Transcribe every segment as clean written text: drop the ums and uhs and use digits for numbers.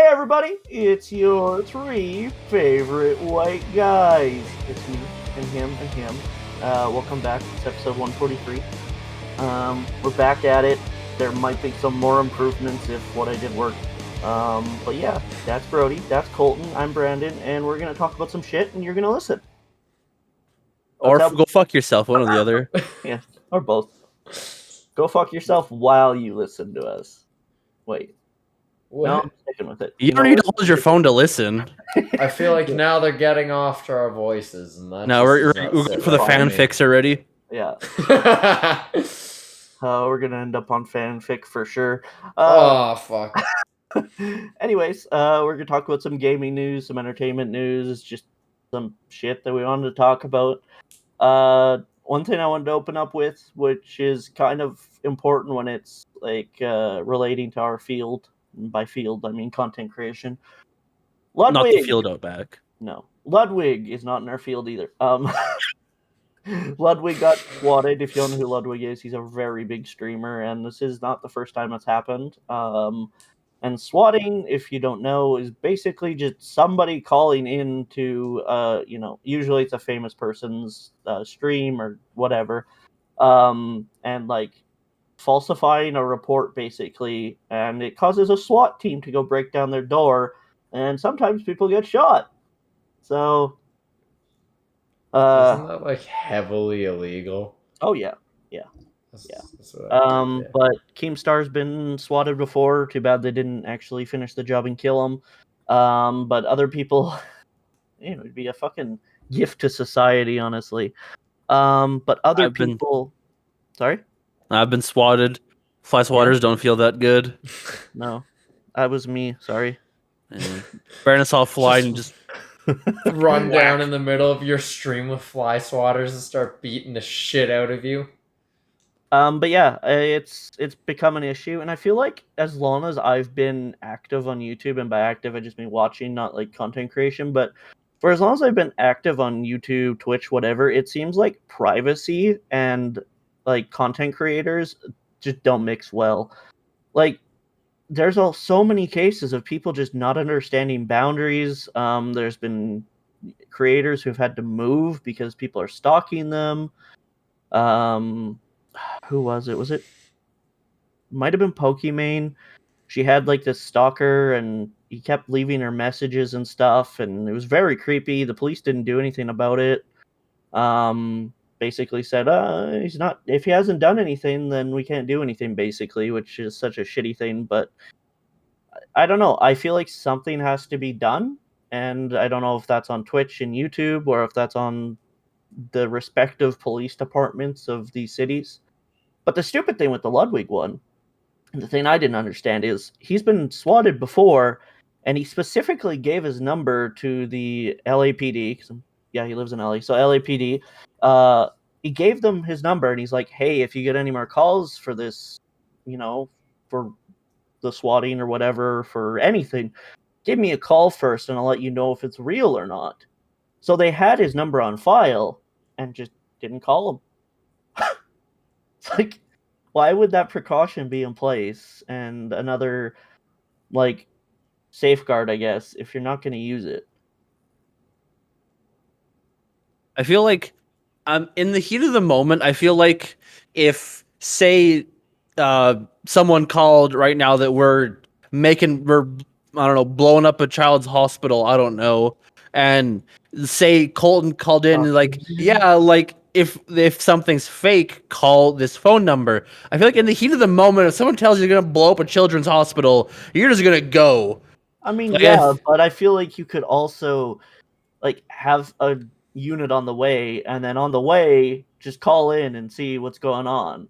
Hey everybody, it's your three favorite white guys. It's me and him and him. Welcome back. It's episode 143. We're back at it. There might be some more improvements if what I did worked. But yeah, that's Brody, that's Colton, I'm Brandon, and we're gonna talk about some shit and you're gonna listen. Or go fuck yourself, one or the other. Yeah, or both. Go fuck yourself while you listen to us. Wait. What? No, I'm sticking with it. You don't need to hold your phone to listen. I feel like now they're getting off to our voices, and that No, we're going for the fanfics already. Yeah. We're gonna end up on fanfic for sure. Oh fuck. Anyways, we're gonna talk about some gaming news, some entertainment news, just some shit that we wanted to talk about. One thing I wanted to open up with, which is kind of important when it's like relating to our field. And by field, I mean content creation. Ludwig. Not the field out back. No, Ludwig is not in our field either. Ludwig got swatted. If you don't know who Ludwig is, he's a very big streamer, and this is not the first time it's happened. And swatting, if you don't know, is basically just somebody calling in to, usually it's a famous person's stream or whatever, and like falsifying a report basically, and it causes a SWAT team to go break down their door, and sometimes people get shot. So, isn't that like heavily illegal? Oh yeah. That's But Keemstar's been swatted before. Too bad they didn't actually finish the job and kill him. But other people, it'd be a fucking gift to society, honestly. But other people, sorry, I've been swatted. Fly swatters don't feel that good. No, that was me. Sorry. Brandon saw a fly and just run down in the middle of your stream with fly swatters and start beating the shit out of you. But yeah, it's become an issue, and I feel like as long as I've been active on YouTube, and by active I just mean watching, not like content creation, but for as long as I've been active on YouTube, Twitch, whatever, it seems like privacy and like content creators just don't mix well. Like, there's so many cases of people just not understanding boundaries. There's been creators who've had to move because people are stalking them. Who was it? Might have been Pokimane. She had like this stalker, and he kept leaving her messages and stuff, and it was very creepy. The police didn't do anything about it. Basically said, he's not. If he hasn't done anything, then we can't do anything. Basically, which is such a shitty thing. But I don't know. I feel like something has to be done, and I don't know if that's on Twitch and YouTube or if that's on the respective police departments of these cities. But the stupid thing with the Ludwig one, the thing I didn't understand is he's been swatted before, and he specifically gave his number to the LAPD. Yeah, he lives in LA, so LAPD. He gave them his number, and he's like, "Hey, if you get any more calls for this, for the swatting or whatever, for anything, give me a call first, and I'll let you know if it's real or not." So they had his number on file and just didn't call him. It's like, why would that precaution be in place? And another, like, safeguard, I guess, if you're not going to use it. I feel like, in the heat of the moment, I feel like if, say, someone called right now that we're blowing up a child's hospital, I don't know, and say Colton called in and like, yeah, like, if something's fake, call this phone number. I feel like in the heat of the moment, if someone tells you they're gonna blow up a children's hospital, you're just gonna go. I mean, yeah, but I feel like you could also, like, have a unit on the way, and then on the way, just call in and see what's going on.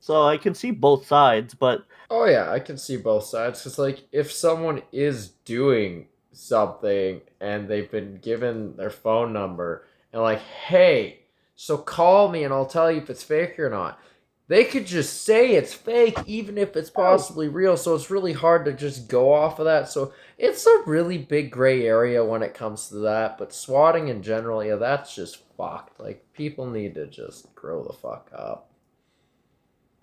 So I can see both sides, but... Oh yeah, I can see both sides, because, like, if someone is doing something, and they've been given their phone number, and like, hey, so call me and I'll tell you if it's fake or not. They could just say it's fake, even if it's possibly real, so it's really hard to just go off of that. So it's a really big gray area when it comes to that, but swatting in general, yeah, that's just fucked. Like, people need to just grow the fuck up.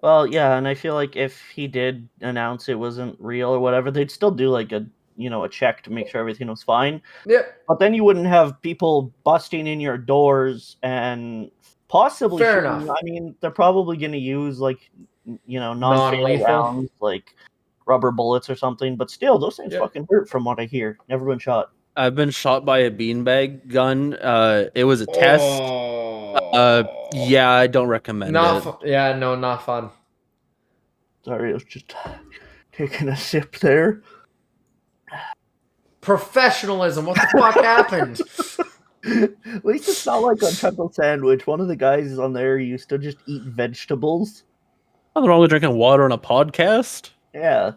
Well, yeah, and I feel like if he did announce it wasn't real or whatever, they'd still do like a a check to make sure everything was fine. Yep. But then you wouldn't have people busting in your doors and possibly Fair shooting you. enough. I mean, they're probably going to use like non-fatal Non-lethal. rounds, like rubber bullets or something. But still, those things Yep. fucking hurt, from what I hear. Never been shot. I've been shot by a beanbag gun. It was a test. Oh. Yeah, I don't recommend Not it. fun. Yeah, no, not fun. Sorry, I was just taking a sip there. Professionalism. What the fuck happened? At least it's not like on Chuckle Sandwich. One of the guys on there used to just eat vegetables. Nothing wrong with drinking water on a podcast. Yeah.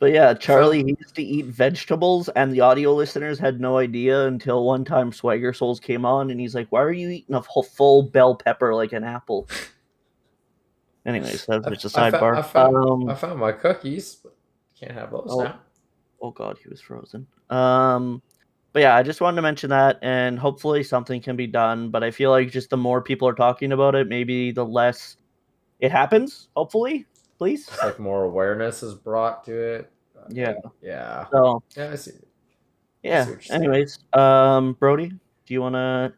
But yeah, Charlie, So- he used to eat vegetables, and the audio listeners had no idea until one time Swagger Souls came on, and he's like, "Why are you eating a full bell pepper like an apple?" Anyways, that's just a sidebar. I found my cookies, but can't have those Oh. now. Oh god, he was frozen. But yeah, I just wanted to mention that, and hopefully something can be done. But I feel like just the more people are talking about it, maybe the less it happens. Hopefully, please. It's like more awareness is brought to it. Yeah. Yeah. So Yeah, I see. yeah. see what you're saying. Anyways, Brody, do you wanna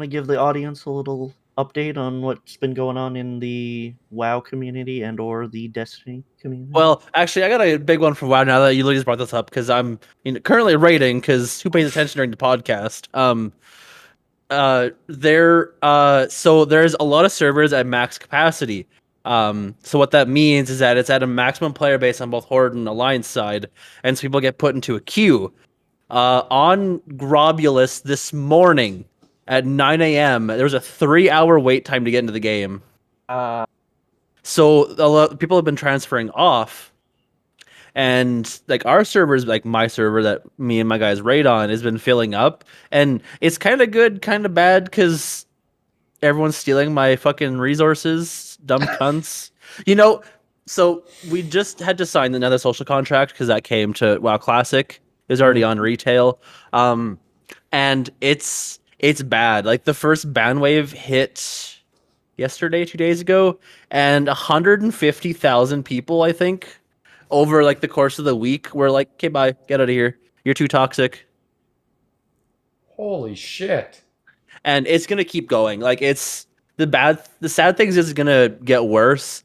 give the audience a little update on what's been going on in the WoW community and or the Destiny community? Well, actually, I got a big one for WoW now that you just brought this up because I'm currently rating because who pays attention during the podcast? So there's a lot of servers at max capacity. So what that means is that it's at a maximum player base on both Horde and Alliance side, and so people get put into a queue. On Grobulus this morning at 9 a.m., there was a 3-hour wait time to get into the game. So a lot people have been transferring off, and like our servers, like my server that me and my guys raid on, has been filling up, and it's kind of good, kind of bad because everyone's stealing my fucking resources, dumb cunts. So we just had to sign another social contract because that came to WoW Classic. It was already on retail. And it's bad. Like the first ban wave hit yesterday, 2 days ago, and 150,000 people, I think, over like the course of the week were like, okay, bye, get out of here. You're too toxic. Holy shit. And it's gonna keep going. Like the sad thing is it's gonna get worse.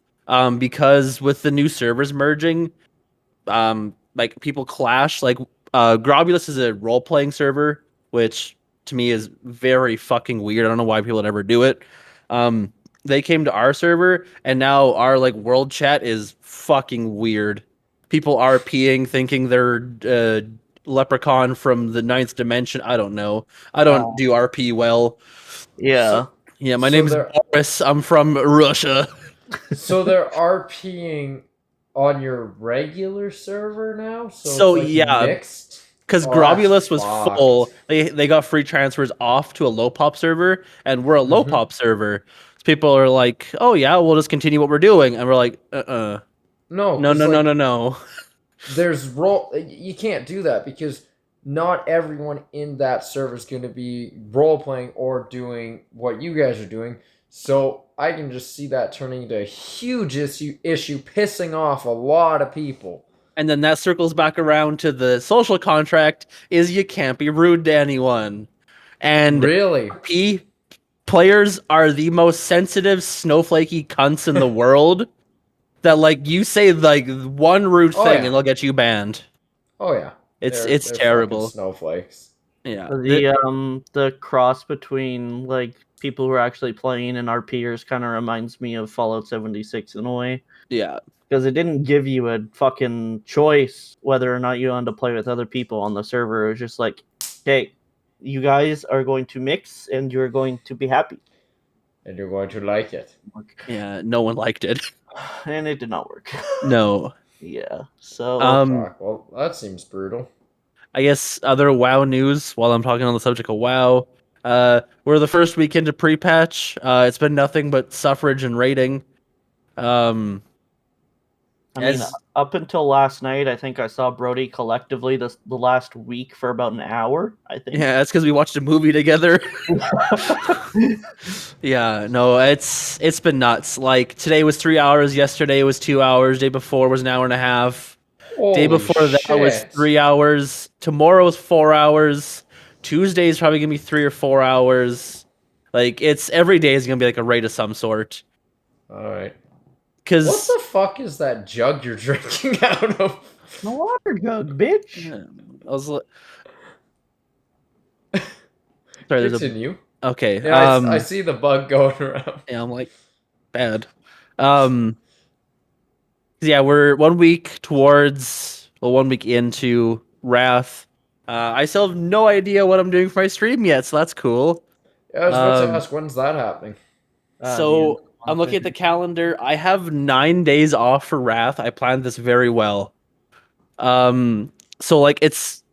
Because with the new servers merging, like people clash. Like Grobulus is a role playing server, which to me is very fucking weird. I don't know why people would ever do it. They came to our server, and now our like world chat is fucking weird. People are peeing, thinking they're leprechaun from the ninth dimension. I don't know. I don't do RP well. Yeah. Yeah, my So name's they're- Boris. I'm from Russia. So they're RPing on your regular server now? So, it's like yeah, mixed? Because Oh, Grobulus that's was fucked. full, they got free transfers off to a low pop server, and we're a low Mhm. pop server. So people are like, "Oh yeah, we'll just continue what we're doing," and we're like, No, no, 'cause, no, no, like, no, no." there's you can't do that because not everyone in that server is going to be role playing or doing what you guys are doing. So I can just see that turning into a huge issue pissing off a lot of people. And then that circles back around to the social contract: is you can't be rude to anyone, and Really? P players are the most sensitive, snowflakey cunts in the world. That like you say like one rude Oh, thing yeah. and they'll get you banned. Oh yeah. It's They're fucking terrible. snowflakes. Yeah. The cross between like people who are actually playing and our peers kind of reminds me of Fallout 76 in a way, Yeah. because it didn't give you a fucking choice whether or not you wanted to play with other people on the server. It was just like, hey, you guys are going to mix and you're going to be happy. And you're going to like it. Yeah, no one liked it. And it did not work. No. Yeah. So Fuck. Well, that seems brutal. I guess other WoW news while I'm talking on the subject of WoW. We're the first week into pre-patch. It's been nothing but suffrage and raiding. I mean, up until last night, I think I saw Brody collectively the last week for about an hour, I think. Yeah, that's because we watched a movie together. Yeah, no, it's been nuts. Like today was 3 hours, yesterday was 2 hours, day before was an hour and a half. Day Holy before that was shit. 3 hours. Tomorrow was 4 hours. Tuesday is probably gonna be 3 or 4 hours. Like it's every day is gonna be like a raid of some sort. Alright. What Cause the fuck is that jug you're drinking out of? The water jug, bitch. I was like, sorry, there's a Continue. okay. Yeah, I see the bug going around. Yeah, I'm like bad. Yeah, we're 1 week towards, well, 1 week into Wrath. I still have no idea what I'm doing for my stream yet, so that's cool. Yeah, I was about to ask, when's that happening? So I'm looking at the calendar. I have 9 days off for Wrath. I planned this very well. So like it's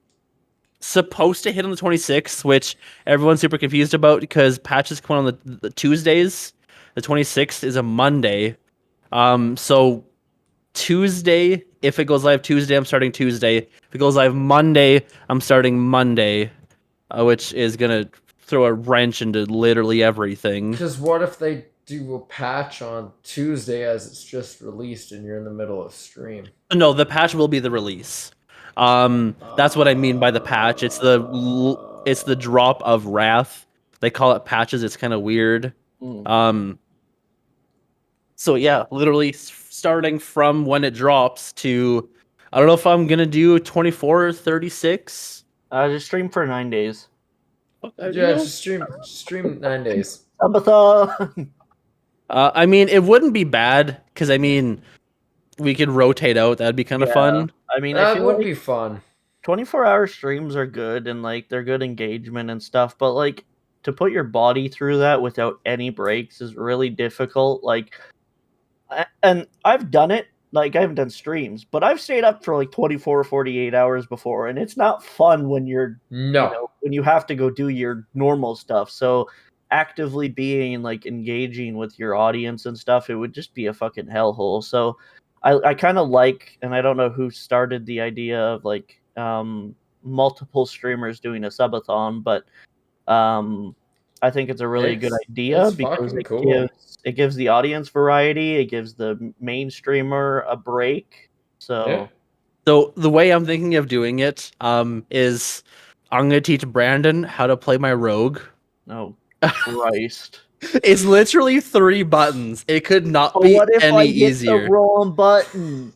supposed to hit on the 26th, which everyone's super confused about because patches come on the Tuesdays. The 26th is a Monday. So Tuesday, if it goes live Tuesday, I'm starting Tuesday. If it goes live Monday, I'm starting Monday, which is gonna throw a wrench into literally everything. Because what if they do a patch on Tuesday as it's just released and you're in the middle of stream? No, the patch will be the release. That's what I mean by the patch. It's the drop of Wrath. They call it patches. It's kind of weird. So yeah, literally starting from when it drops to, I don't know if I'm gonna do 24 or 36. Just stream for 9 days. Yeah, just stream 9 days. I mean, it wouldn't be bad because I mean, we could rotate out. That'd be kind of fun. I mean, That I feel would like be fun. 24-hour streams are good and like they're good engagement and stuff, but like to put your body through that without any breaks is really difficult. Like, and I've done it. Like, I haven't done streams, but I've stayed up for like 24 or 48 hours before, and it's not fun when you're when you have to go do your normal stuff. So actively being like engaging with your audience and stuff, it would just be a fucking hellhole. So I kind of like, and I don't know who started the idea of like multiple streamers doing a subathon, but I think it's a really good idea because it gives the audience variety, it gives the main streamer a break. So the way I'm thinking of doing it is I'm gonna teach Brandon how to play my rogue. Oh Christ. It's literally 3 buttons. It could not be what if any I hit easier. The wrong button.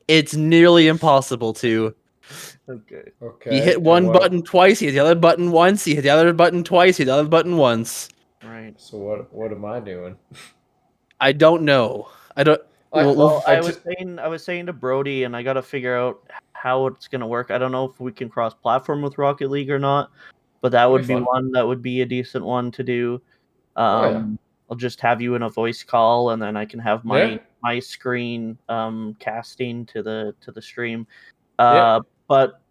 It's nearly impossible to. Okay. You hit one button twice, you hit the other button once, you hit the other button twice, you hit the other button once. Right. So what am I doing? I don't know. I don't. I was saying to Brody, and I got to figure out how it's gonna work. I don't know if we can cross-platform with Rocket League or not, but that would be one that would be a decent one to do. I'll just have you in a voice call, and then I can have my screen casting to the stream. But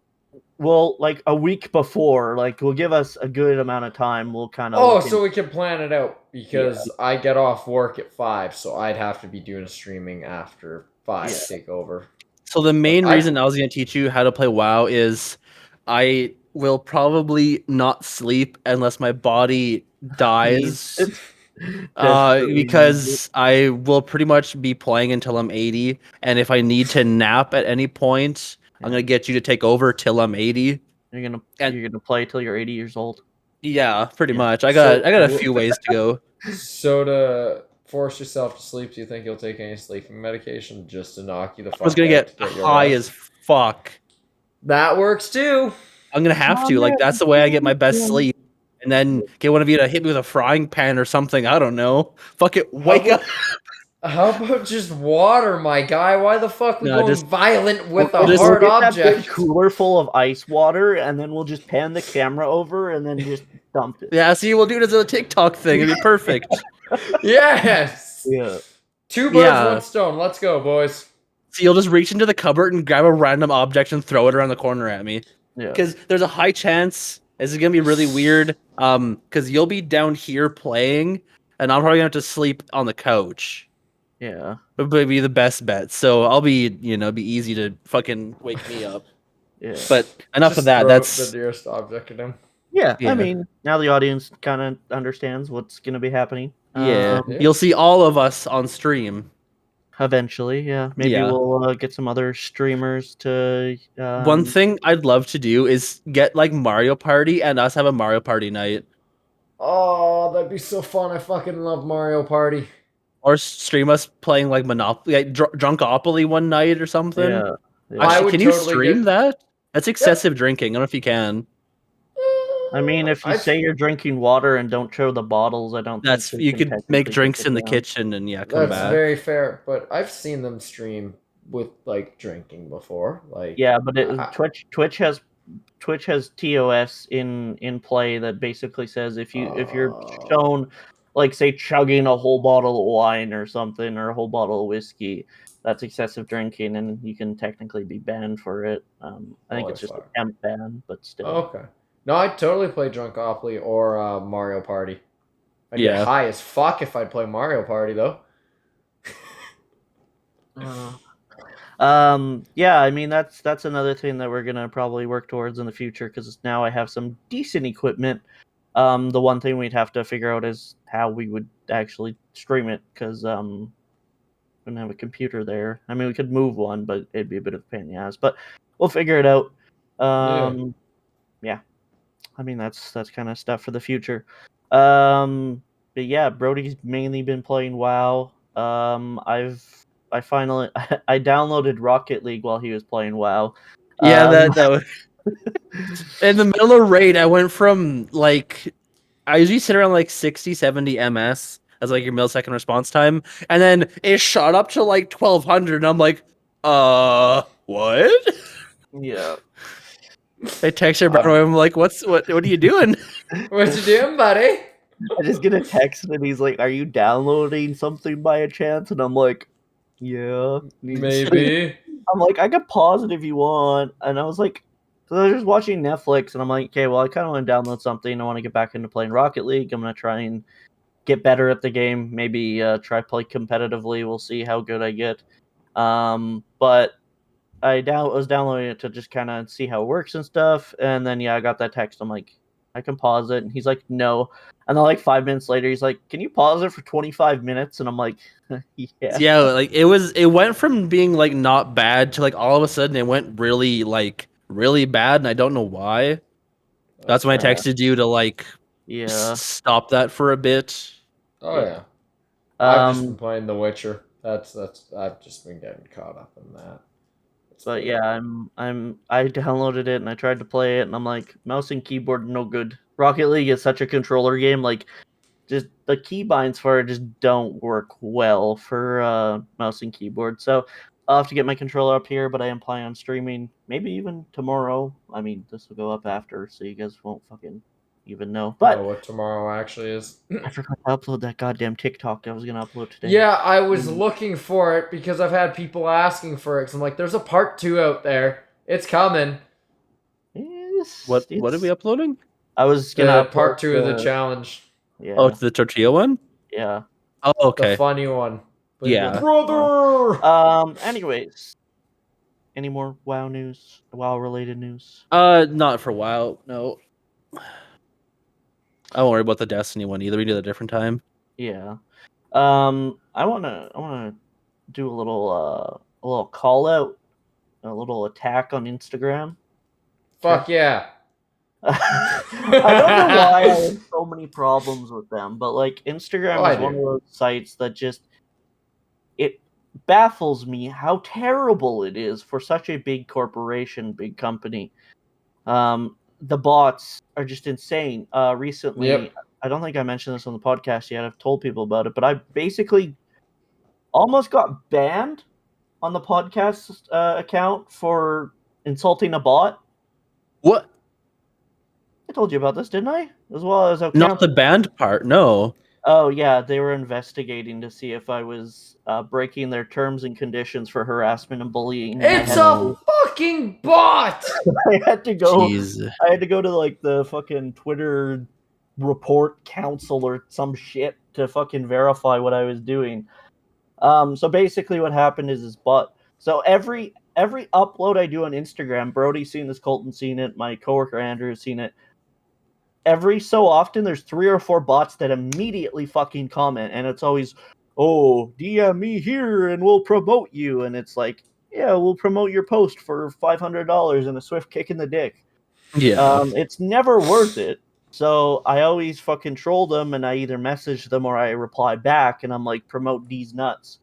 we'll like a week before, like we'll give us a good amount of time. We'll kind of so we can plan it out because I get off work at 5, so I'd have to be doing streaming after 5 take over. So the main reason I was going to teach you how to play WoW is I will probably not sleep unless my body dies. Because I will pretty much be playing until I'm 80, and if I need to nap at any point, I'm gonna get you to take over till I'm 80. You're gonna play till you're 80 years old. Yeah, pretty much. I got a few ways to go. So to force yourself to sleep, do you think you'll take any sleeping medication just to knock you the fuck out? I was gonna get high as fuck. That works too. I'm gonna have to. Like that's the way I get my best sleep. And then get one of you to hit me with a frying pan or something. I don't know. Fuck it. Wake up. How about just water, my guy? Why the fuck we going violent with a hard object? That big cooler full of ice water, and then we'll just pan the camera over and then just dump it. Yeah, see, we'll do it as a TikTok thing. It'd be perfect. Yes. Yeah. 2 birds, 1 stone. Let's go, boys. So you'll just reach into the cupboard and grab a random object and throw it around the corner at me. Yeah. Because there's a high chance this is gonna be really weird. Because you'll be down here playing, and I'm probably gonna have to sleep on the couch. Yeah. would be the best bet. So I'll be, be easy to fucking wake me up. Yeah. But enough of Just that. throw That's the nearest object at him. Yeah, I Yeah. mean, now the audience kind of understands what's going to be happening. Yeah. Yeah. You'll see all of us on stream. Eventually, yeah. Maybe Yeah. we'll get some other streamers to. One thing I'd love to do is get like Mario Party and us have a Mario Party night. Oh, that'd be so fun. I fucking love Mario Party. Or stream us playing like Monopoly, like Drunkopoly one night or something. Yeah. yeah. I Actually, would can you totally stream get- that? That's excessive drinking. I don't know if you can. I mean, if you say you're drinking water and don't show the bottles, I don't That's think they you can could make technically take drinks it in the down. kitchen and come that's back. very fair, but I've seen them stream with like drinking before. Like Yeah, but I- Twitch has TOS in play that basically says if you're shown, like, say, chugging a whole bottle of wine or something, or a whole bottle of whiskey, that's excessive drinking, and you can technically be banned for it. I think it's just a temp ban, but still. Okay. No, I'd totally play Drunkopoly or Mario Party. I'd get Yeah. high as fuck if I'd play Mario Party though. Yeah, I mean that's another thing that we're gonna probably work towards in the future, because now I have some decent equipment. The one thing we'd have to figure out is how we would actually stream it, because we don't have a computer there. I mean, we could move one, but it'd be a bit of a pain in the ass. But we'll figure it out. Yeah. I mean, that's kind of stuff for the future. But yeah, Brody's mainly been playing WoW. I finally I downloaded Rocket League while he was playing WoW. Yeah, that was in the middle of raid. I went from like I usually sit around like 60, 70 ms as like your millisecond response time, and then it shot up to like 1200, and I'm like, what? Yeah. I text her back, I'm like, what are you doing? What you doing, buddy? I just get a text and he's like, "Are you downloading something by a chance?" And I'm like, "Yeah, Maybe. I'm like, "I could pause it if you want." And I was like, so I was just watching Netflix, and I'm like, "Okay, well, I kind of want to download something. I want to get back into playing Rocket League. I'm gonna try and get better at the game. Maybe try play competitively. We'll see how good I get." But I was downloading it to just kind of see how it works and stuff. And then I got that text. I'm like, I can pause it, and he's like, no. And then like 5 minutes later, he's like, can you pause it for 25 minutes? And I'm like, yeah. Yeah, like it went from being like not bad to like all of a sudden it went really bad, and I don't know why. That's when I texted you to like stop that for a bit. Oh yeah. I've just been playing The Witcher. That's I've just been getting caught up in that. But yeah, I downloaded it and I tried to play it, and I'm like, mouse and keyboard no good. Rocket League is such a controller game, like just the keybinds for it just don't work well for mouse and keyboard. So I'll have to get my controller up here, but I am planning on streaming maybe even tomorrow. I mean, this will go up after, so you guys won't fucking even know. But what tomorrow actually is. I forgot to upload that goddamn TikTok I was gonna upload today. Yeah, I was looking for it because I've had people asking for it. So I'm like, there's a part 2 out there. It's coming. What are we uploading? I was gonna part 2 of the challenge. Yeah. Oh, it's the tortilla one? Yeah. Oh, okay. The funny one. But Yeah. Brother! Anyways. Any more WoW news? WoW related news? Not for a while, no. I won't worry about the Destiny one either. We do it a different time. Yeah. I wanna do a little call out, a little attack on Instagram. Fuck yeah. I don't know why I have so many problems with them, but like Instagram is one of those sites that just it baffles me how terrible it is for such a big corporation, big company. The bots are just insane. Recently, I don't think I mentioned this on the podcast yet. I've told people about it, but I basically almost got banned on the podcast account for insulting a bot. What? I told you about this, didn't I? As well as not the banned part. No. Oh yeah, they were investigating to see if I was breaking their terms and conditions for harassment and bullying. It's a fucking bot. I had to go. Jeez. I had to go to like the fucking Twitter report council or some shit to fucking verify what I was doing. So basically, what happened is this bot. So every upload I do on Instagram, Brody's seen this, Colton's seen it, my coworker Andrew has seen it. Every so often, there's 3 or 4 bots that immediately fucking comment, and it's always, "Oh, DM me here, and we'll promote you." And it's like, yeah, we'll promote your post for $500 and a swift kick in the dick. Yeah. It's never worth it. So I always fucking troll them, and I either message them or I reply back, and I'm like, promote these nuts.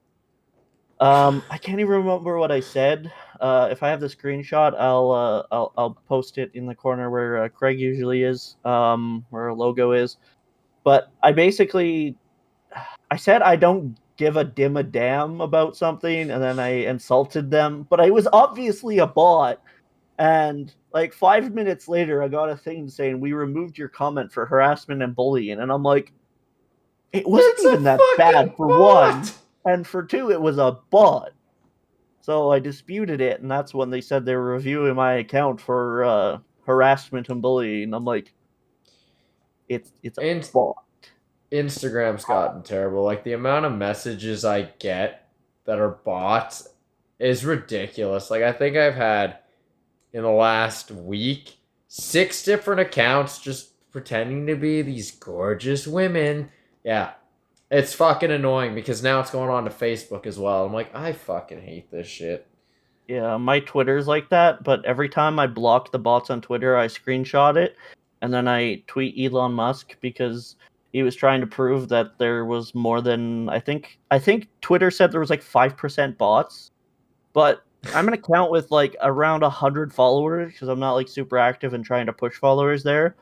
I can't even remember what I said. If I have the screenshot, I'll post it in the corner where Craig usually is, where our logo is. But I basically, I said I don't give a damn about something, and then I insulted them. But I was obviously a bot, and like 5 minutes later, I got a thing saying we removed your comment for harassment and bullying, and I'm like, it wasn't It's a even that bad fucking for one, bot. and for two, it was a bot. So I disputed it, and that's when they said they were reviewing my account for harassment and bullying. I'm like, it's a And bot. Instagram's gotten terrible. Like the amount of messages I get that are bots is ridiculous. Like I think I've had in the last week 6 different accounts just pretending to be these gorgeous women. Yeah. It's fucking annoying because now it's going on to Facebook as well. I'm like, I fucking hate this shit. Yeah, my Twitter's like that, but every time I block the bots on Twitter, I screenshot it, and then I tweet Elon Musk because he was trying to prove that there was more than I think Twitter said there was like 5% bots, but I'm an account with like around 100 followers because I'm not like super active and trying to push followers there.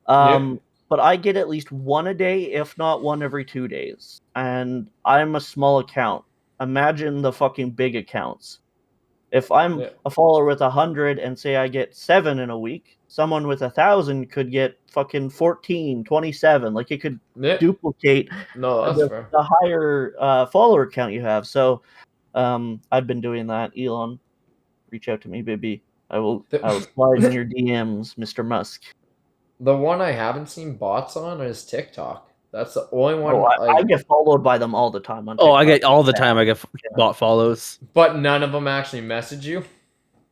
Yep. But I get at least one a day, if not one every 2 days, and I'm a small account. Imagine the fucking big accounts. If I'm Yep. a follower with 100 and say I get 7 in a week, someone with 1,000 could get fucking 14, 27. Like it could Yep. duplicate No, that's the, fair. the higher follower count you have. So I've been doing that. Elon, reach out to me, baby. I will slide in The, your DMs, Mr. Musk. the one I haven't seen bots on is TikTok. That's the only Oh, one I like, get followed by them all the time on Oh, I TikTok. get all the time. I get bot follows. but none of them actually message you.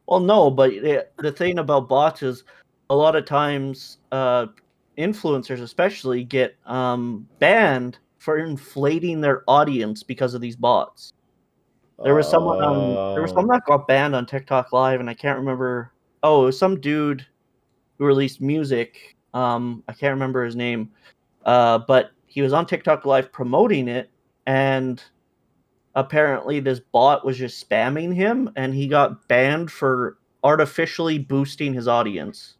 Well, no, but the thing about bots is a lot of times influencers especially get banned for inflating their audience because of these bots. There was someone that got banned on TikTok Live, and I can't remember. Oh, it was some dude who released music. I can't remember his name. But he was on TikTok Live promoting it, and apparently this bot was just spamming him, and he got banned for artificially boosting his audience.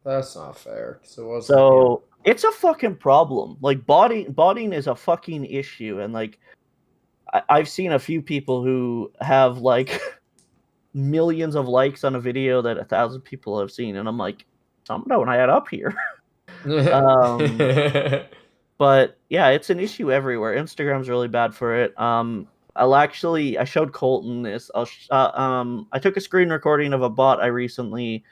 That's not fair because it wasn't him. So it's a fucking problem. Like botting is a fucking issue, and like I've seen a few people who have like millions of likes on a video that 1,000 people have seen, and I'm like, something don't add up here. um, but yeah, it's an issue everywhere. Instagram's really bad for it. I showed Colton this. I took a screen recording of a bot I recently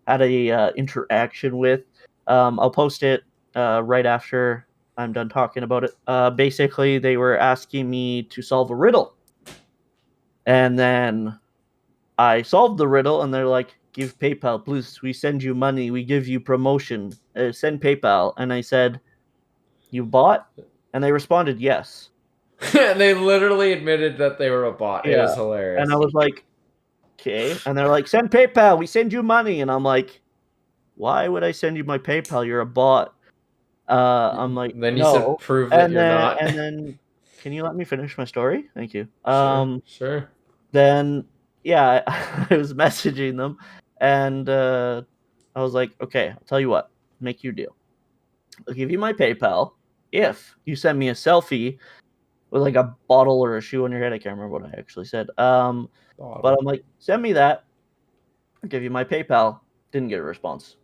had a interaction with. I'll post it right after I'm done talking about it. Basically, they were asking me to solve a riddle, and then I solved the riddle, and they're like, "Give PayPal, please. We send you money. We give you promotion. Send PayPal." And I said, "You bought?" And they responded, "Yes." They literally admitted that they were a bot. It Yeah. was And I hilarious. was like, "Okay." And they're like, "Send PayPal. We send you money." And I'm like, "Why would I send you my PayPal? You're a bot." I'm like, Then you said, "No." prove that And you're then not. and then can you let me finish my story? Thank you. Sure, sure. Then yeah, I was messaging them, and I was like, "Okay, I'll tell you what. Make your deal. I'll give you my PayPal if you send me a selfie with like a bottle or a shoe on your head." I can't remember what I actually said. But Bottle. I'm like, "Send me that. I'll give you my PayPal." Didn't get a response.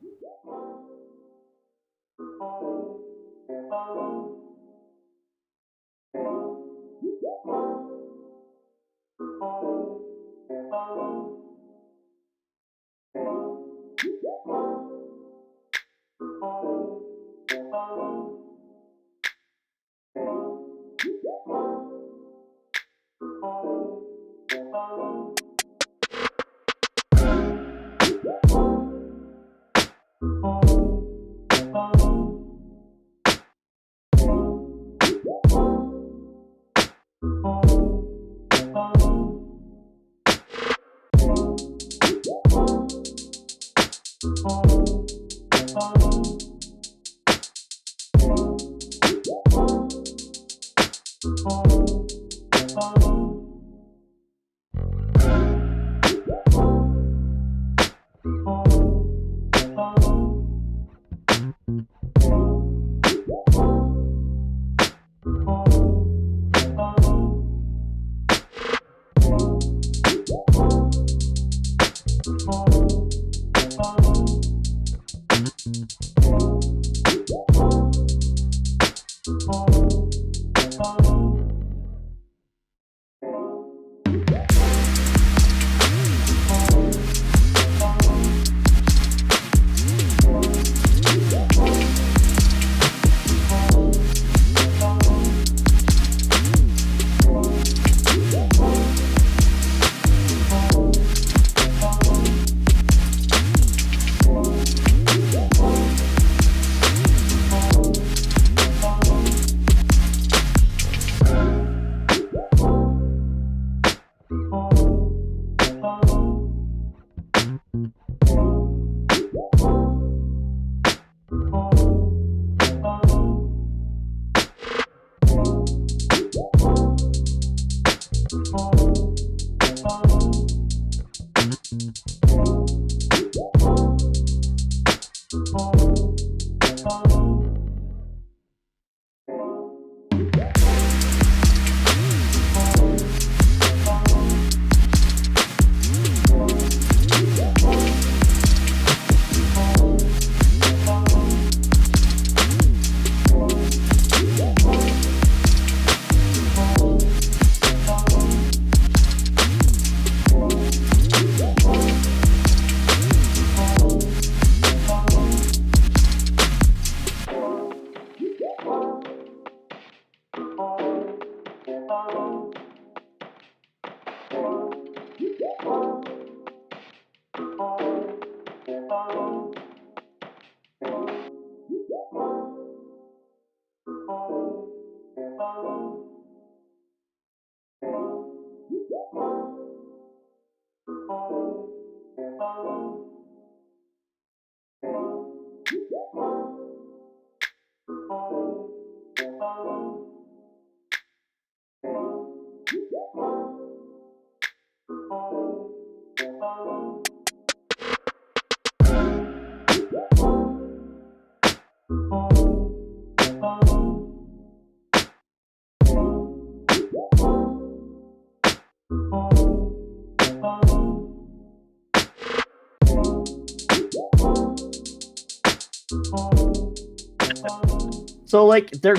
So like they're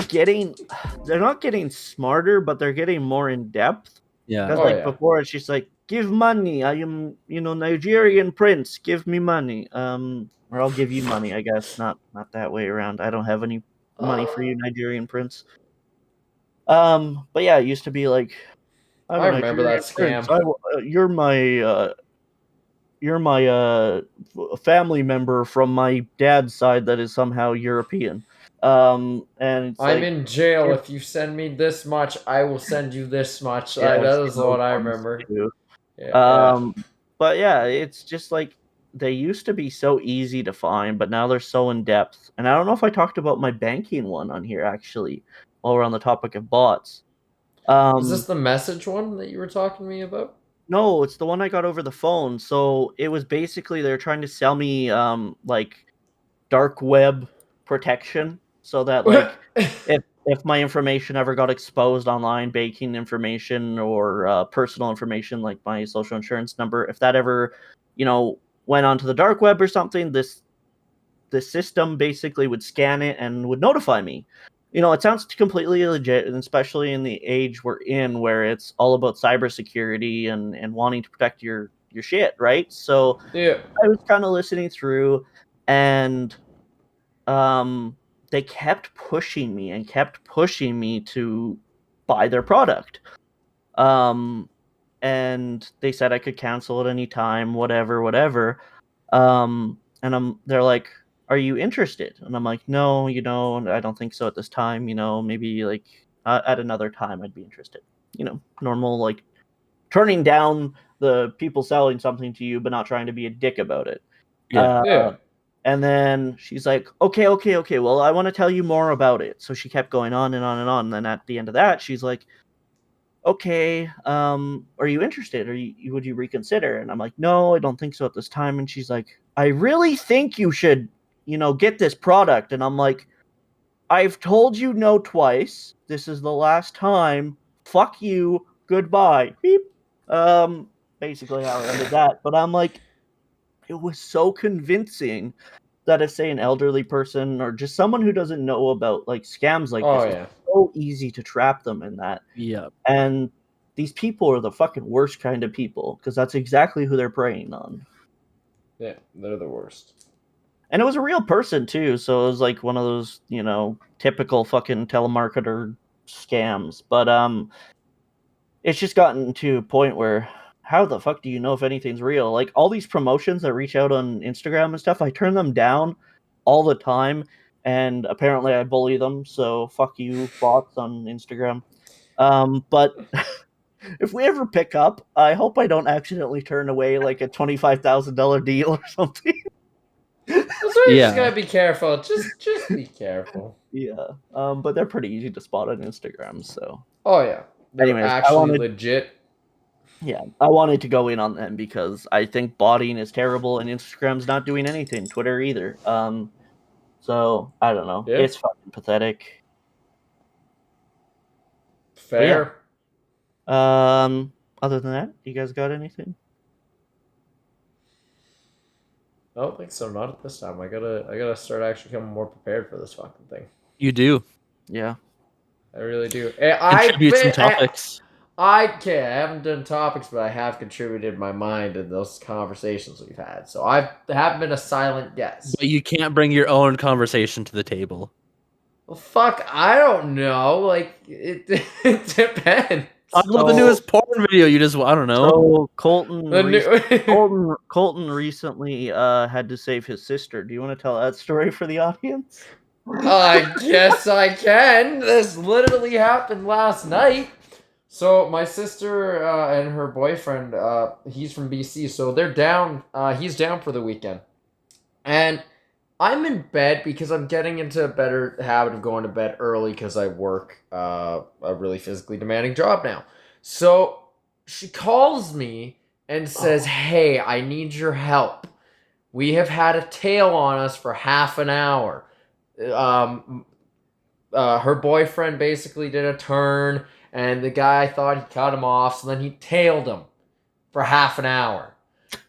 not getting smarter, but they're getting more in depth. Yeah. Because Oh, like yeah. before, it's just like, give money. I am, Nigerian prince. Give me money. Or I'll give you money. I guess not that way around. I don't have any money for you, Nigerian prince. But yeah, it used to be like, I'm I a remember that Nigerian prince. scam. You're my family member from my dad's side that is somehow European. And it's I'm like, in jail. give, If you send me this much, I will send you this much. yeah, That I've is seen those what I ones remember. too. Yeah, yeah. Um, but yeah, it's just like they used to be so easy to find, but now they're so in depth. And I don't know if I talked about my banking one on here actually, while we're on the topic of bots. Is this Um, the message one that you were talking to me about? no, it's the one I got over the phone. So it was basically they're trying to sell me like dark web protection so that like if my information ever got exposed online, banking information or personal information like my social insurance number, if that ever, went onto the dark web or something, the system basically would scan it and would notify me. It sounds completely legit, and especially in the age we're in, where it's all about cybersecurity and wanting to protect your shit, right? So Yeah. I was kind of listening through, and um, they kept pushing me and kept pushing me to buy their product. Um, and they said I could cancel at any time, whatever, whatever. And they're like, are you interested? And I'm like, no, I don't think so at this time. Maybe like at another time I'd be interested. Normal like turning down the people selling something to you, but not trying to be a dick about it. Yeah. Yeah. And then she's like, okay. Well, I want to tell you more about it. So she kept going on and on and on. And then at the end of that, she's like, okay, are you interested? Would you reconsider? And I'm like, no, I don't think so at this time. And she's like, I really think you should, get this product. And I'm like, I've told you no twice. This is the last time. Fuck you. Goodbye. Beep. Basically how I ended that. But I'm like, it was so convincing that if, say, an elderly person or just someone who doesn't know about like scams like Oh this, yeah. it's so easy to trap them in that. Yeah. And these people are the fucking worst kind of people because that's exactly who they're preying on. Yeah, they're the worst. And it was a real person too, so it was like one of those, typical fucking telemarketer scams. But it's just gotten to a point where how the fuck do you know if anything's real? Like all these promotions that reach out on Instagram and stuff, I turn them down all the time, and apparently I bully them. So fuck you, bots on Instagram. But if we ever pick up, I hope I don't accidentally turn away like a $25,000 deal or something. That's why you Yeah. just gotta be careful. Just be careful. Yeah. But they're pretty easy to spot on Instagram. So Oh yeah. They're Anyways, actually legit. yeah, I wanted to go in on them because I think botting is terrible and Instagram's not doing anything. Twitter either. So I don't know. Yeah. It's fucking pathetic. Fair. Other than that, you guys got anything? I don't think so. Not at this time. I gotta start actually becoming more prepared for this fucking thing. You do. Yeah. I really do. Contribute some topics. I haven't done topics, but I have contributed my mind in those conversations we've had. So I haven't been a silent guest. But you can't bring your own conversation to the table. Well, fuck, I don't know. Like it depends. I love the newest porn video. You just, I don't know. So Colton, The new- Colton recently had to save his sister. Do you want to tell that story for the audience? I guess I can. This literally happened last night. So my sister and her boyfriend, he's from BC, so they're down. He's down for the weekend, and I'm in bed because I'm getting into a better habit of going to bed early because I work a really physically demanding job now. So she calls me and says, "Hey, I need your help. We have had a tail on us for half an hour." Her boyfriend basically did a turn, and the guy thought he cut him off, so then he tailed him for half an hour.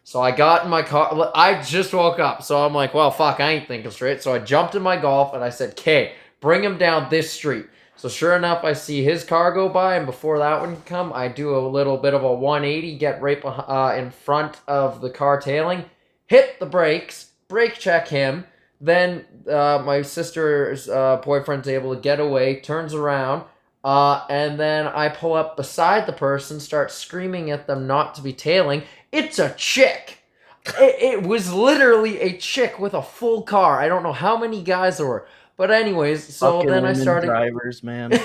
So I got in my car. I just woke up, so I'm like, well, fuck, I ain't thinking straight. So I jumped in my Golf, and I said, "Kay, bring him down this street." So sure enough, I see his car go by, and before that one can come, I do a little bit of a 180, get right in front of the car tailing, hit the brakes, brake check him. Then my sister's boyfriend's able to get away, turns around, and then I pull up beside the person, start screaming at them not to be tailing. It's a chick. It was literally a chick with a full car. I don't know how many guys there were. But anyways, so Fucking then I women started... drivers, man.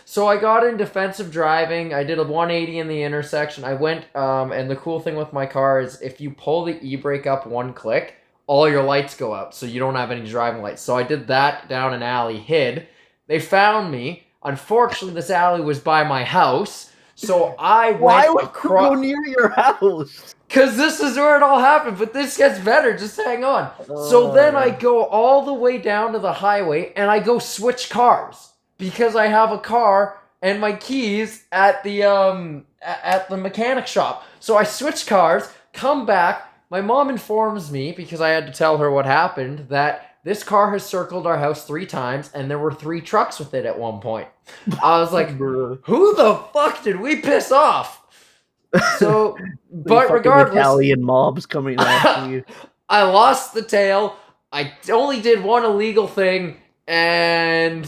So I got in defensive driving. I did a 180 in the intersection. I went, and the cool thing with my car is if you pull the e-brake up one click, all your lights go out, so you don't have any driving lights. So I did that down an alley, hid. They found me. Unfortunately, this alley was by my house, so I went Why would you across... go near your house? Because this is where it all happened, but this gets better. Just hang on. So then I go all the way down to the highway, and I go switch cars. Because I have a car and my keys at the mechanic shop. So I switch cars, come back. My mom informs me, because I had to tell her what happened, that this car has circled our house 3 times, and there were 3 trucks with it at one point. I was like, who the fuck did we piss off? So, but regardless, Italian mobs coming after you. I lost the tail. I only did one illegal thing, and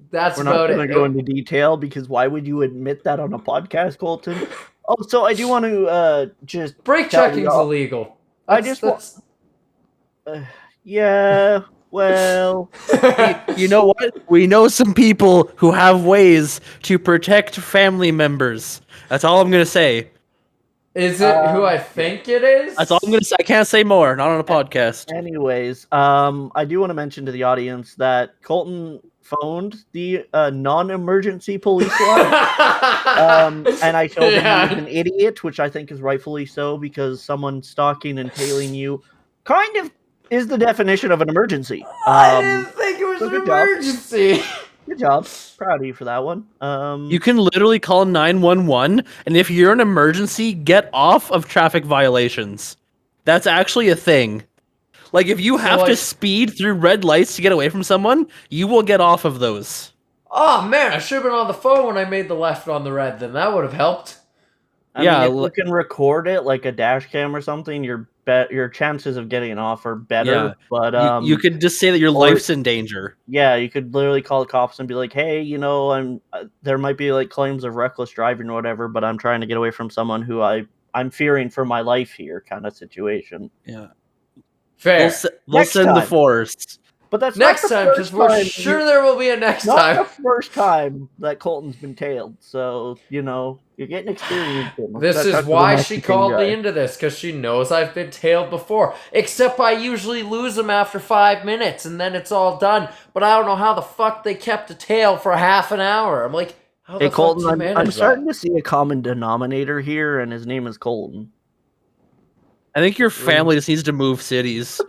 that's We're not about going it. to go into detail because why would you admit that on a podcast, Colton? Oh, so I do want to just Brake tell checking's y'all- illegal. I just want. Yeah, well, You know what? We know some people who have ways to protect family members. That's all I'm gonna say. Is it who I think it is? That's all I'm gonna say. I can't say more. Not on a podcast. anyways, I do want to mention to the audience that Colton phoned the non-emergency police line. And I told him he was an idiot, which I think is rightfully so, because someone stalking and tailing you kind of is the definition of an emergency. I didn't think it was so an good job. emergency. Good job. Proud of you for that one. You can literally call 911, and if you're an emergency, get off of traffic violations. That's actually a thing. Like, if you have to speed through red lights to get away from someone, you will get off of those. Oh man, I should have been on the phone when I made the left on the red. Then that would have helped. I mean, if you can record it like a dash cam or something, your chances of getting off are better. Yeah. But you could just say that your life's in danger. Yeah, you could literally call the cops and be like, "Hey, you know, there might be like claims of reckless driving or whatever, but I'm trying to get away from someone who I'm fearing for my life here," kind of situation. Yeah. Fair. They'll send the force. But that's next time, because we're sure there will be a next time. Not the first time that Colton's been tailed, so you know you're getting experience. This is why she called me into this, because she knows I've been tailed before. Except I usually lose them after 5 minutes, and then it's all done. But I don't know how the fuck they kept a tail for half an hour. I'm like, how the hey, fuck Colton, I'm starting to see a common denominator here, and his name is Colton. I think your family just needs to move cities.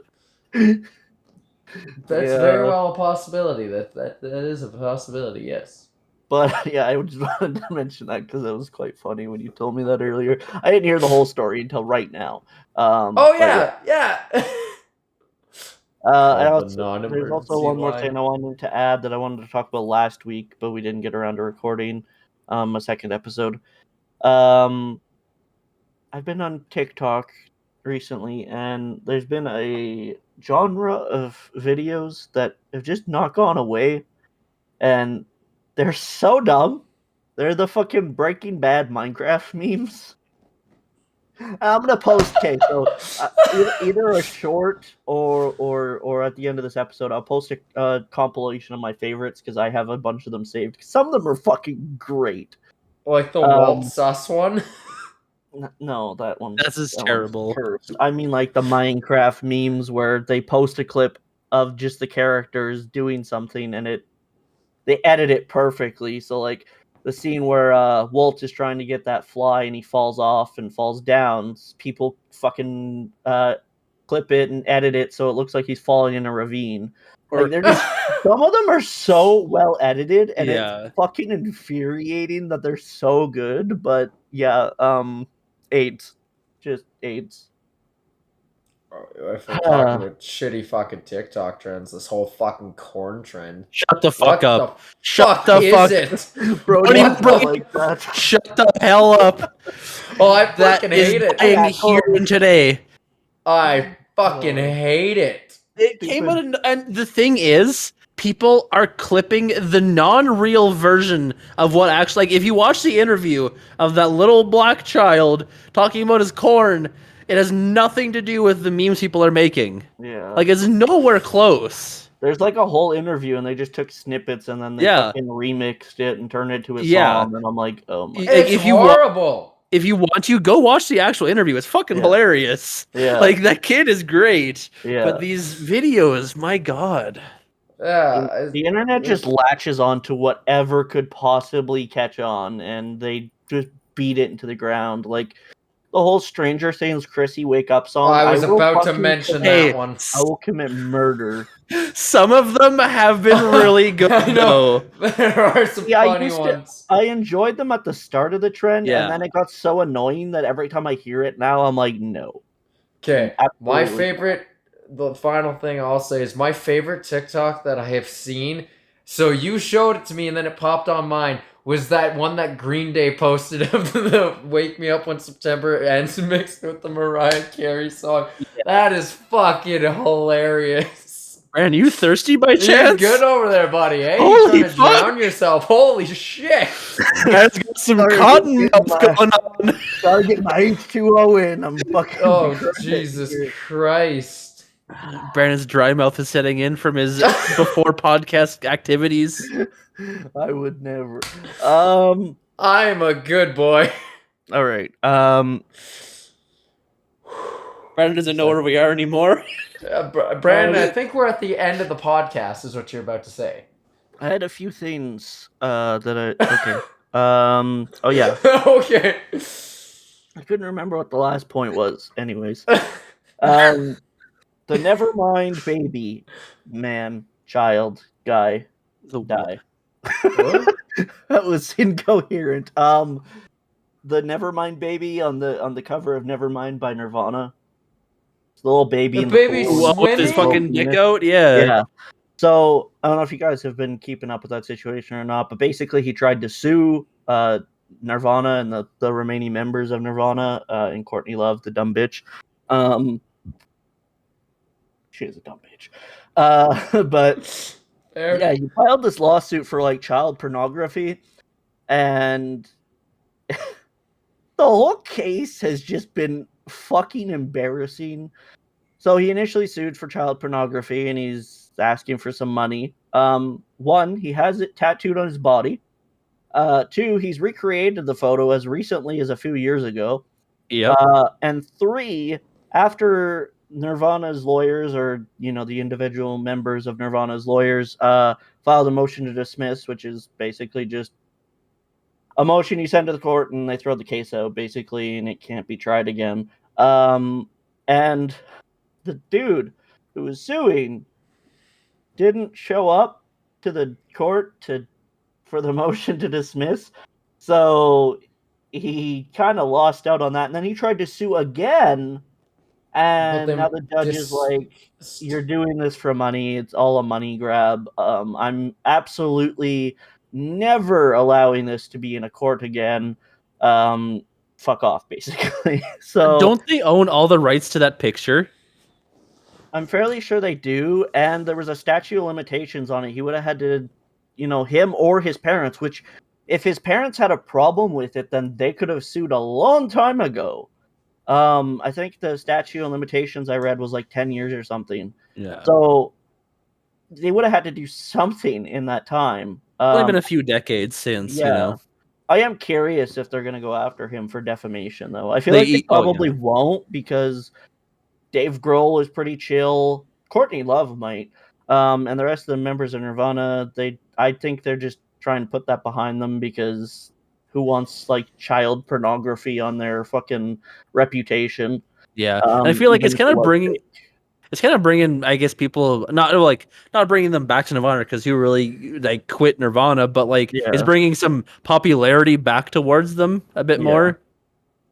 That's very well a possibility. That is a possibility, yes. But yeah, I just wanted to mention that because it was quite funny when you told me that earlier. I didn't hear the whole story until right now. Yeah. There's also one more thing I wanted to add that I wanted to talk about last week, but we didn't get around to recording a second episode. I've been on TikTok recently, and there's been a genre of videos that have just not gone away, and they're so dumb. They're the fucking Breaking Bad Minecraft memes. I'm gonna post, so either a short or at the end of this episode, I'll post a compilation of my favorites because I have a bunch of them saved. Some of them are fucking great. Like the Walt Sus one. No, that one. That's just terrible. I mean, like the Minecraft memes where they post a clip of just the characters doing something, and they edit it perfectly. So, like the scene where Walt is trying to get that fly and he falls off and falls down, people fucking clip it and edit it so it looks like he's falling in a ravine. Like, they're just, some of them are so well edited, and it's fucking infuriating that they're so good. But yeah, AIDS. Just AIDS. If we're talking about shitty fucking TikTok trends, this whole fucking corn trend. Shut the fuck up. Shut the fuck it? Bro, like that. Shut the hell up. Oh, I fucking hate it. I'm here today. I fucking hate it. It came out, and the thing is, people are clipping the non-real version of what actually, like, if you watch the interview of that little black child talking about his corn, it has nothing to do with the memes people are making. Yeah. Like, it's nowhere close. There's like a whole interview, and they just took snippets and then they fucking remixed it and turned it to a song, and I'm like, oh my god. It's horrible. If you want to, go watch the actual interview. It's fucking hilarious. Yeah. Like, that kid is great. Yeah. But these videos, my god. Yeah. The internet just latches on to whatever could possibly catch on, and they just beat it into the ground. Like, the whole Stranger Things Chrissy Wake Up song. I was about to mention that one. I will commit murder. Some of them have been really good. I know. There are some funny ones. I enjoyed them at the start of the trend, and then it got so annoying that every time I hear it now, I'm like, no. Okay, my favorite, the final thing I'll say is my favorite TikTok that I have seen. So you showed it to me, and then it popped on mine. Was that one that Green Day posted of the Wake Me Up When September Ends mixed with the Mariah Carey song? Yeah. That is fucking hilarious. Man, you thirsty by chance? You're good over there, buddy, eh? Holy You're trying to drown yourself. Holy shit. That's got some cotton milk going on. Gotta get my H2O in. I'm fucking Oh, Jesus Christ. Brandon's dry mouth is setting in from his before podcast activities. I would never. I'm a good boy. All right. Brandon doesn't know where we are anymore. Brandon, I think we're at the end of the podcast, is what you're about to say. I had a few things that I okay. Oh yeah, Okay. I couldn't remember what the last point was. Anyways, the Nevermind baby man child guy die. What? That was incoherent. The Nevermind baby on the cover of Nevermind by Nirvana. It's the little baby The in baby's the pool. Well, with his Swimming? fucking dick out, yeah. Yeah. So I don't know if you guys have been keeping up with that situation or not, but basically he tried to sue Nirvana and the remaining members of Nirvana, and Courtney Love, the dumb bitch. She is a dumb bitch. But There. yeah, he filed this lawsuit for like child pornography, and the whole case has just been fucking embarrassing. So he initially sued for child pornography, and he's asking for some money. One, he has it tattooed on his body. Two, he's recreated the photo as recently as a few years ago. Yep. And three, after Nirvana's lawyers, or the individual members of Nirvana's lawyers, filed a motion to dismiss, which is basically just a motion you send to the court and they throw the case out, basically, and it can't be tried again. And the dude who was suing didn't show up to the court for the motion to dismiss, so he kind of lost out on that. And then he tried to sue again, and now the judge is like, "You're doing this for money. It's all a money grab. I'm absolutely never allowing this to be in a court again. Fuck off," basically. So Don't they own all the rights to that picture? I'm fairly sure they do, and there was a statute of limitations on it. He would have had to, him or his parents, which if his parents had a problem with it, then they could have sued a long time ago. I think the statute of limitations I read was like 10 years or something. Yeah. So they would have had to do something in that time. It's only been a few decades since, I am curious if they're going to go after him for defamation, though. I feel like they probably won't, because Dave Grohl is pretty chill. Courtney Love might. And the rest of the members of Nirvana, I think they're just trying to put that behind them, because who wants like child pornography on their fucking reputation? Yeah. And I feel like it's kind of bringing, I guess, people not bringing them back to Nirvana, because who really like quit Nirvana, but like it's bringing some popularity back towards them a bit more.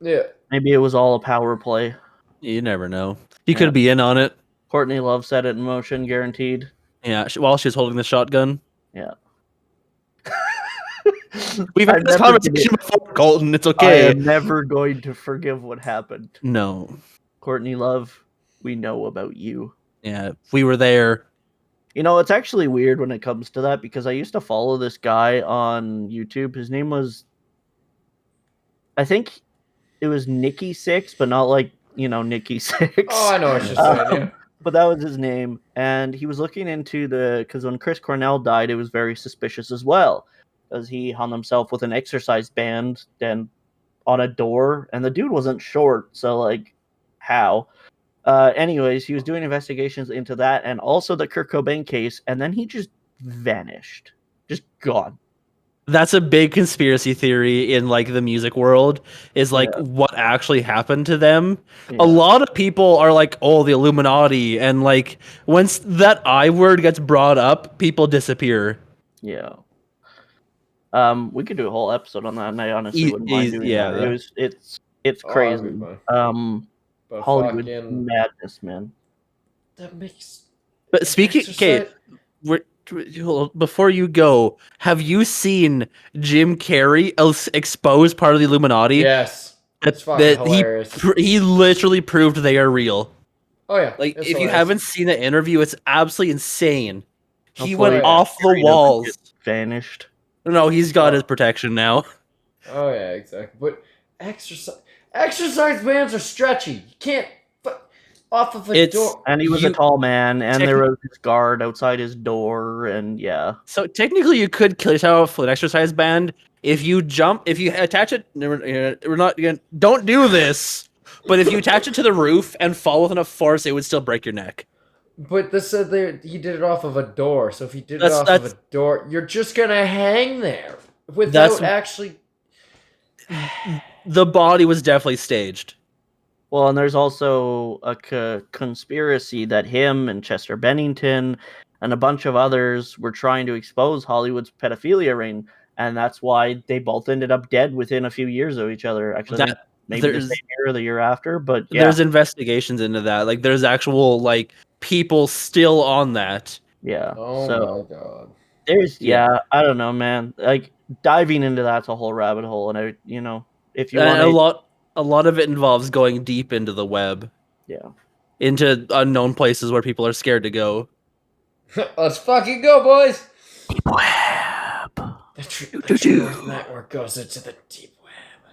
Yeah. Maybe it was all a power play. You never know. He could be in on it. Courtney Love set it in motion, guaranteed. Yeah, while she's holding the shotgun. Yeah. We've had this conversation before, Colton. It's okay. I am never going to forgive what happened. No. Courtney Love, we know about you. Yeah, we were there. It's actually weird when it comes to that, because I used to follow this guy on YouTube. His name was, I think it was Nikki Six, but not like, Nikki Six. Oh, I know what you're saying, yeah. But that was his name. And he was looking into because when Chris Cornell died, it was very suspicious as well, because he hung himself with an exercise band and on a door, and the dude wasn't short, so like, how? Anyways, he was doing investigations into that and also the Kurt Cobain case, and then he just vanished. Just gone. That's a big conspiracy theory in like the music world, is like what actually happened to them. Yeah. A lot of people are like, oh, the Illuminati, and like once that I word gets brought up, people disappear. Yeah. We could do a whole episode on that, and I honestly wouldn't mind doing that. It's crazy. Hollywood madness, man. That makes. But speaking, okay, before you go, have you seen Jim Carrey expose part of the Illuminati? Yes, it's fucking hilarious. He literally proved they are real. Oh yeah, like if you haven't seen the interview, it's absolutely insane. He went off the walls. Vanished. No, he's got his protection now. Oh yeah, exactly. But exercise bands are stretchy. You can't. off of a It's- door. And he was a You- tall man, and Techni- there was this guard outside his door, and yeah. So technically, you could kill yourself with an exercise band if you attach it. We're not gonna. Don't do this. But if you attach it to the roof and fall with enough force, it would still break your neck. But this said he did it off of a door. So if he did it That's- off of that's- a door, you're just gonna hang there without That's- actually. The body was definitely staged. Well, and there's also a conspiracy that him and Chester Bennington and a bunch of others were trying to expose Hollywood's pedophilia ring, and that's why they both ended up dead within a few years of each other. Actually, I think maybe the there's- same year or the year after, but yeah. There's investigations into that. Like there's actual like people still on that. Yeah. Oh So my god. there's Yeah. I don't know, man. Like diving into that's a whole rabbit hole, and if you And want a lot of it involves going deep into the web, yeah. into unknown places where people are scared to go. Let's fucking go, boys. Web. The True North Network goes into the deep web.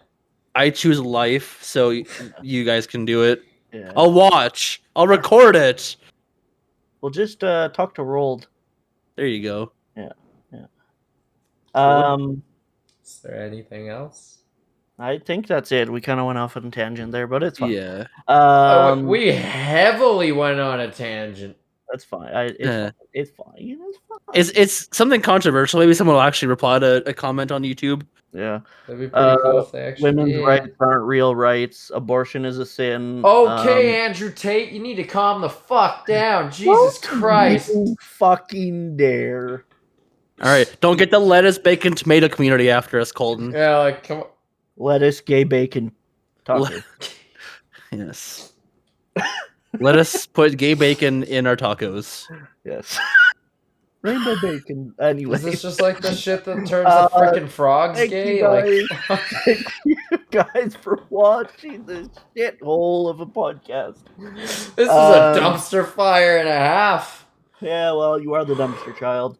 I choose life, so you guys can do it. Yeah. I'll watch. I'll record it. Well, just talk to Rold. There you go. Is there anything else? I think that's it. We kind of went off on a tangent there, but it's fine. Yeah. We heavily went on a tangent. That's fine. It's fine. It's fine. It's something controversial. Maybe someone will actually reply to a comment on YouTube. Yeah. That'd be pretty cool if they actually Women's did. rights aren't real rights. Abortion is a sin. Okay, Andrew Tate, you need to calm the fuck down. Jesus Christ. You fucking dare. All right, don't get the lettuce, bacon, tomato community after us, Colton. Yeah, like, come on. Lettuce, gay bacon, taco. Yes. Let us put gay bacon in our tacos. Yes. Rainbow bacon. Anyway. Is this just like the shit that turns the freaking frogs thank gay? you Like, Thank you guys for watching this shithole of a podcast. this is a dumpster fire and a half. Yeah, well, you are the dumpster child.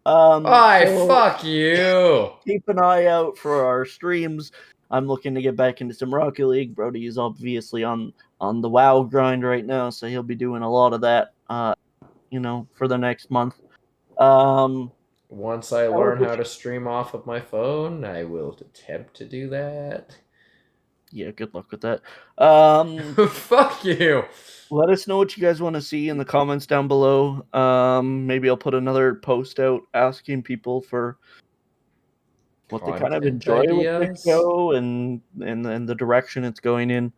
Fuck you. Keep an eye out for our streams. I'm looking to get back into some Rocket League. Brody is obviously on the WoW grind right now, so he'll be doing a lot of that, for the next month. Once I learn how to stream off of my phone, I will attempt to do that. Yeah, good luck with that. Fuck you. Let us know what you guys want to see in the comments down below. Maybe I'll put another post out asking people for what they kind of Content enjoy with the ideas. show and the direction it's going in.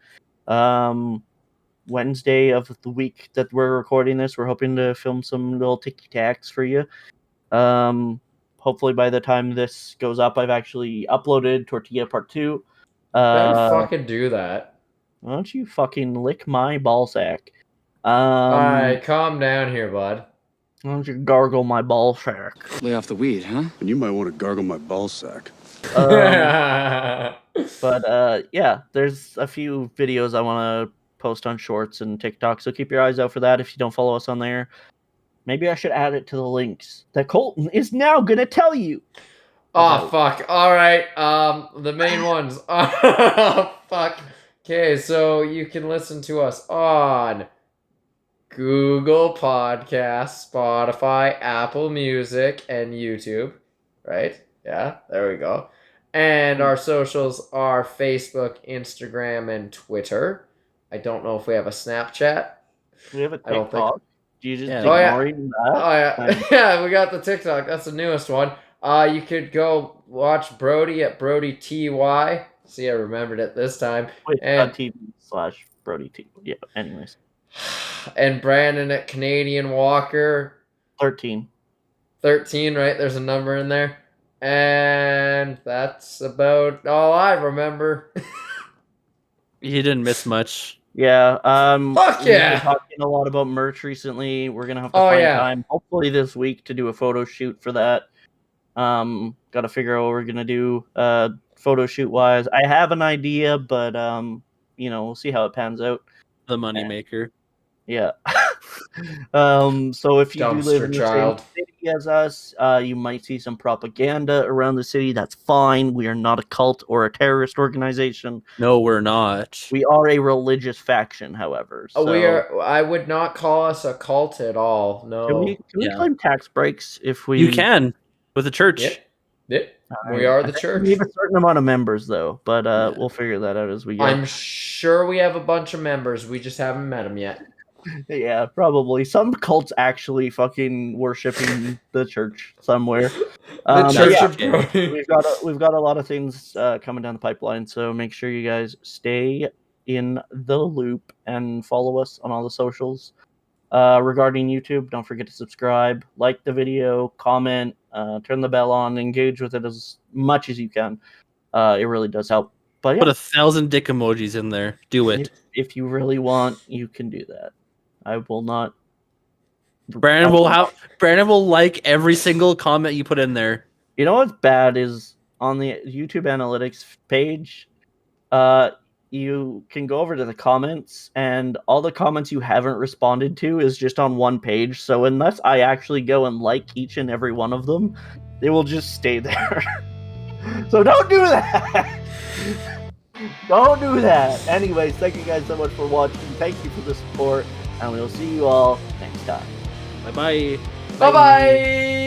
Wednesday of the week that we're recording this, we're hoping to film some little ticky-tacks for you. Hopefully by the time this goes up, I've actually uploaded Tortilla Part 2. Better fucking do that. Why don't you fucking lick my ball sack? Alright, calm down here, bud. Why don't you gargle my ball sack? Lay off the weed, huh? And you might want to gargle my ball sack. But yeah, there's a few videos I want to post on Shorts and TikTok, so keep your eyes out for that if you don't follow us on there. Maybe I should add it to the links that Colton is now gonna tell you. Oh, fuck. Alright, the main ones. Oh, fuck. Okay, so you can listen to us on Google Podcasts, Spotify, Apple Music, and YouTube. Right? Yeah, there we go. And our socials are Facebook, Instagram, and Twitter. I don't know if we have a Snapchat. We have a I don't think- TikTok. Do you just Yeah. ignore Oh, even that? Oh yeah, Nice. yeah, we got the TikTok. That's the newest one. You could go watch Brody at Brody TY. See, I remembered it this time. And TV/Brody T. Yeah. Anyways, and Brandon at Canadian Walker 13. 13. Right, there's a number in there, and that's about all I remember. You didn't miss much. Yeah. Fuck we've yeah. been talking a lot about merch recently. We're gonna have to Oh, find yeah. time, hopefully this week, to do a photo shoot for that. Got to figure out what we're gonna do. Photo shoot wise, I have an idea, but we'll see how it pans out. The moneymaker. Yeah. So if you do live Dumpster in the child. same city as us, you might see some propaganda around the city. That's fine. We are not a cult or a terrorist organization. No, we're not. We are a religious faction, however. So We are. I would not call us a cult at all. can we No. can we Yeah. claim tax breaks if we? You can with the church. Yep. Yep. We are the I think church. we need a certain amount of members though, but we'll figure that out as we go. I'm sure we have a bunch of members. We just haven't met them yet. Yeah, probably. Some cults actually fucking worshiping the church somewhere. The Church yeah, of Brody. we've got a lot of things coming down the pipeline, so make sure you guys stay in the loop and follow us on all the socials. Regarding YouTube, don't forget to subscribe, like the video, comment, turn the bell on, engage with it as much as you can. It really does help. But yeah, Put 1,000 dick emojis in there. Do it. if you really want, you can do that. I will not. Brandon will like every single comment you put in there. You know what's bad is on the YouTube analytics page, you can go over to the comments, and all the comments you haven't responded to is just on one page. So unless I actually go and like each and every one of them, they will just stay there. So don't do that. Don't do that. Anyways, thank you guys so much for watching. Thank you for the support, and we'll see you all next time. Bye bye. Bye bye.